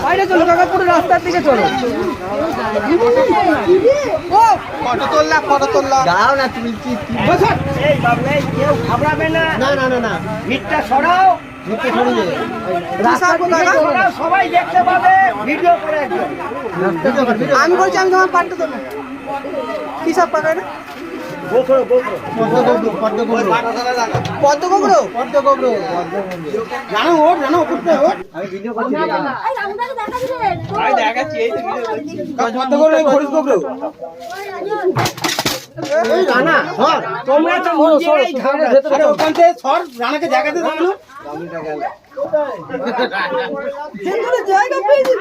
বাইরে চলো কাকা, পুরো রাস্তার দিকে চলো। ফটো তোলা দাও না তুমি। কি এই বাবু, এই কেউ ঘাবড়াবে না। না না না না, ভিড়টা সরাও, ভিড়টা সরিয়ে রাস্তা সরাও, সবাই দেখতে পাবে। ভিডিও করে একদম আমি বলছি, আমি তোমার পাটটা দেবো। কি সব পাকায় না? গোখরো গোখরো পদ্ম গোখরো পদ্ম গোখরো পদ্ম গোখরো জানো ওর, জানো করতে ওর। আমি ভিডিও করছি, এই রামদাকে দেখা দিবেন। আমি দেখাচ্ছি, এই ভিডিও করছি। পদ্ম গোখরো, খরিস গোখরো। এই রানা সর, তোমরা তো নিজেরাই ঝগড়া। আরে ওখান থেকে সর, রানাকে জায়গাতে দাও না। গাবিটা গেল যেখানে জায়গা পেয়েছি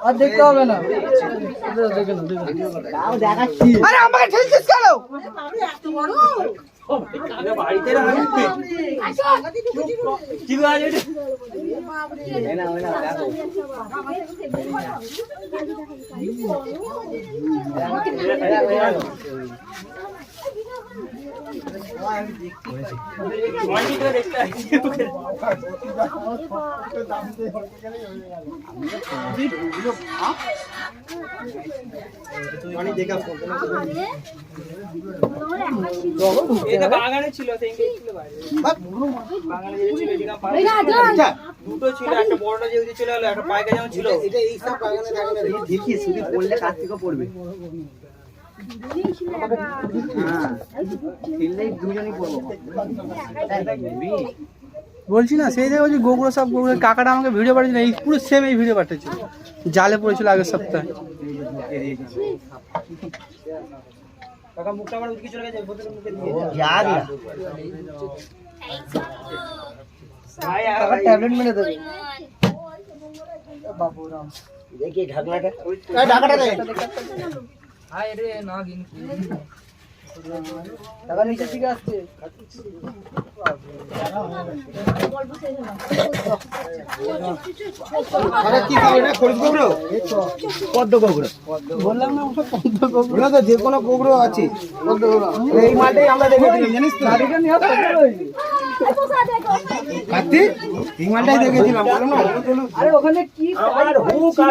আর দেখতে হবে না। আরে আমাকে ঠেলছিস কেন? বাড়িতে বাগানে ছিল, দুটো ছিল, একটা বড়টা যেহেতু চলে গেলো, একটা পায়কা যেমন ছিল। এটা এই সব বাগানে থাকে না, দেখি শুধু পড়লে কার্তিকও পড়বে। বলছি না, সেই জায়গায় ওই গোগুলো সব গোগুলো কাকাটা আমাকে ভিডিও পাঠিয়েছিল, এই পুরো সেম এই ভিডিও পাঠিয়েছিল। জালে পড়েছিল আগের সপ্তাহে। কাকা মুখটা আমার উঠকে চলে গেছে, বোতলের মুখে দিয়ে যার না ভাই, কাকা ট্যাবলেট মেরে দেবে। বাবু রাম দেখি ঢাকনাটা, এই ঢাকাটা দে। হাই রে না গিন টাকা নিচে থেকে আসছে। আরে কি খাবে না? খরিস গোগরো, পদ্ম গোগরো বললাম না, ওটা পদ্ম গোগরো। তো যে কোনো গোগরো আছে, পদ্ম গোগরো। এই মাঠেই আমরা দেখেছিলাম, জানিস তো? গাড়িটা নিয়ে আসতে কার্তিক, এই মাঠটাই দেখেছিলাম, বলো না। আরে ওখানে কি